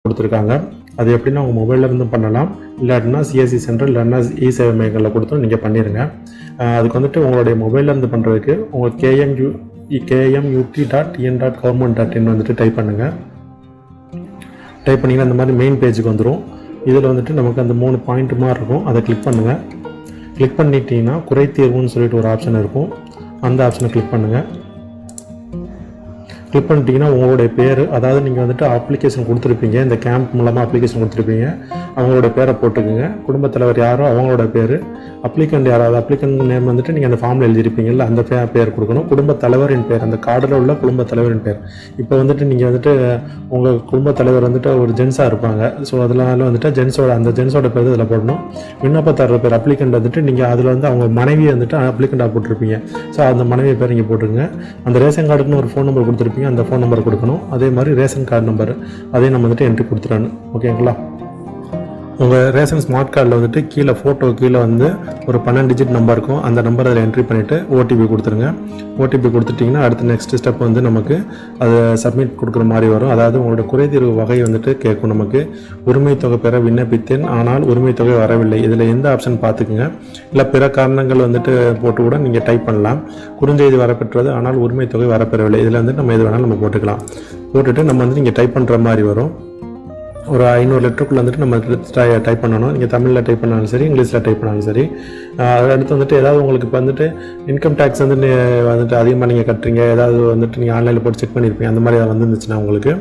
கொடுத்துருக்காங்க. அது எப்படின்னா உங்கள் மொபைல்லேருந்து பண்ணலாம், இல்லாட்டினா சிஎஸ்சி சென்டர் இல்லைன்னா இ-சேவை மையங்களில் கொடுத்தும் நீங்கள் பண்ணிடுங்க. அதுக்கு வந்துட்டு உங்களுடைய மொபைல்லேருந்து பண்ணுறதுக்கு உங்கள் kmut.in.government.in வந்துட்டு டைப் பண்ணுங்கள். டைப் பண்ணிங்கன்னா அந்த மாதிரி மெயின் பேஜுக்கு வந்துடும். இதில் வந்துட்டு நமக்கு அந்த 3 பாயிண்ட் மாதிரி இருக்கும், அதை கிளிக் பண்ணுங்கள். கிளிக் பண்ணிட்டீங்கன்னா குறைதீர்வுன்னு சொல்லிட்டு ஒரு ஆப்ஷன் இருக்கும், அந்த ஆப்ஷனை கிளிக் பண்ணுங்கள். கிளிக் பண்ணிட்டீங்கன்னா உங்களுடைய பேர், அதாவது நீங்கள் வந்துட்டு அப்ளிகேஷன் கொடுத்துருப்பீங்க, இந்த கேம்ப் மூலமாக அப்ளிகேஷன் கொடுத்துருப்பீங்க, அவங்களோட பேரை போட்டுக்குங்க. குடும்பத் தலைவர் யாரோ அவங்களோட பேர், அப்ளிகண்ட் யாராவது அப்ளிகண்ட் நேம் வந்துட்டு நீங்கள் அந்த ஃபார்மில் எழுதிருப்பீங்கல்ல அந்த பேர் கொடுக்கணும். குடும்பத் தலைவரின் பேர், அந்த கார்டில் உள்ள குடும்பத் தலைவரின் பேர். இப்போ வந்துட்டு நீங்கள் வந்துட்டு உங்கள் குடும்பத் தலைவர் வந்துட்டு ஒரு ஜென்ஸாக இருப்பாங்க, ஸோ அதனால வந்துட்டு அந்த ஜென்ஸோட பேர் இதில் போடணும். விண்ணப்பதாரர் பேர் அப்ளிகண்ட் வந்துட்டு நீங்கள் அதில் வந்து அவங்க மனைவியை வந்துட்டு அப்ளிகண்டாக போட்டிருப்பீங்க, ஸோ அந்த மனைவி பேர் இங்கே போட்டுருங்க. அந்த ரேஷன் கார்டுக்குன்னு ஒரு ஃபோன் நம்பர் கொடுத்துருப்பீங்க, அந்த ஃபோன் நம்பர் கொடுக்கணும். அதே மாதிரி ரேஷன் கார்டு நம்பர் அதையும் நம்ம வந்துட்டு என்ட்ரி கொடுத்துடணும். ஓகேங்களா? உங்கள் ரேஷன் ஸ்மார்ட் கார்டில் வந்துட்டு கீழே ஃபோட்டோ கீழே வந்து ஒரு 12 டிஜிட் நம்பர் இருக்கும், அந்த நம்பர் அதில் என்ட்ரி பண்ணிவிட்டு ஓடிபி கொடுத்துருங்க. ஓடிபி கொடுத்துட்டிங்கன்னா அடுத்த நெக்ஸ்ட் ஸ்டெப் வந்து நமக்கு அதை சப்மிட் கொடுக்குற மாதிரி வரும். அதாவது உங்களோட குறைதீர்வு வகை வந்துட்டு கேட்கும். நமக்கு உரிமை தொகை பெற விண்ணப்பித்தேன் ஆனால் உரிமை தொகை வரவில்லை, இதில் எந்த ஆப்ஷன் பார்த்துக்குங்க. இல்லை பிற காரணங்கள் வந்துட்டு போட்டு கூட நீங்கள் டைப் பண்ணலாம். குறுஞ்செய்தி வரப்பெற்றது ஆனால் உரிமை தொகை வரப்பெறவில்லை, இதில் வந்து நம்ம எது வேணாலும் நம்ம போட்டுக்கலாம். போட்டுட்டு நம்ம வந்து நீங்கள் டைப் பண்ணுற மாதிரி வரும். ஒரு 500 லெட்டருக்குள்ளே வந்துட்டு நம்ம டைப் பண்ணணும். நீங்கள் தமிழில் டைப் பண்ணாலும் சரி, இங்கிலீஷில் டைப் பண்ணாலும் சரி. அடுத்து வந்துட்டு ஏதாவது உங்களுக்கு இப்போ வந்துட்டு இன்கம் டேக்ஸ் வந்துட்டு அதிகமாக நீங்கள் கட்டுறீங்க, ஏதாவது வந்துட்டு நீங்கள் ஆன்லைனில் போட்டு செக் பண்ணியிருப்பீங்க, அந்த மாதிரி வந்துருந்துச்சுன்னா உங்களுக்கு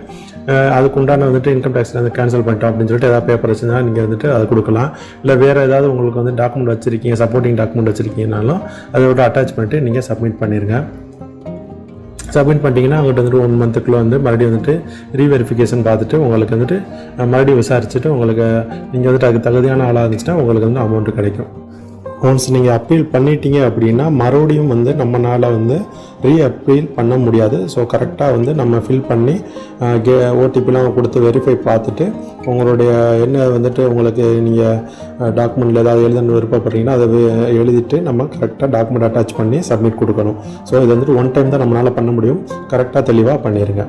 அதுக்கு உண்டான வந்துட்டு இன்கம் டேக்ஸ் வந்து கேன்சல் பண்ணிட்டோம் அப்படின்னு சொல்லிட்டு ஏதாவது பேப்பர் வச்சுருந்தா நீங்கள் வந்துட்டு அதை கொடுக்கலாம். இல்லை வேறு ஏதாவது உங்களுக்கு வந்து டாக்குமெண்ட் வச்சுருக்கீங்க, சப்போர்ட்டிங் டாக்குமெண்ட் வச்சுருக்கீங்கனாலும் அதோட அட்டாச் பண்ணிட்டு நீங்கள் சப்மிட் பண்ணிடுங்க. சப்மிட் பண்ணிட்டீங்கன்னா அவங்கள்ட்ட வந்துட்டு 1 மந்த்துக்குள்ளே வந்து மறுபடியும் வந்துட்டு ரீவெரிஃபிகேஷன் பார்த்துட்டு உங்களுக்கு வந்துட்டு மறுபடியும் விசாரிச்சுட்டு உங்களுக்கு நீங்கள் வந்துட்டு அதுக்கு தகுதியான ஆளாக இருந்துச்சுன்னா உங்களுக்கு வந்து அமௌண்ட்டு கிடைக்கும். ஒன்ஸ் நீங்கள் அப்பீல் பண்ணிட்டீங்க அப்படின்னா மறுபடியும் வந்து நம்மளால் வந்து ரீஅப்பீல் பண்ண முடியாது. ஸோ கரெக்டாக வந்து நம்ம ஃபில் பண்ணி ஓடிபிலாம் கொடுத்து வெரிஃபை பார்த்துட்டு உங்களுடைய என்ன வந்துட்டு உங்களுக்கு நீங்கள் டாக்குமெண்ட்டில் ஏதாவது எழுதணும் விருப்பப்படுறீங்கன்னா அதை எழுதிட்டு நம்ம கரெக்டாக டாக்குமெண்ட் அட்டாச் பண்ணி சப்மிட் கொடுக்கணும். ஸோ இது வந்துட்டு 1 டைம் தான் நம்மளால் பண்ண முடியும். கரெக்டாக தெளிவாக பண்ணிடுங்க.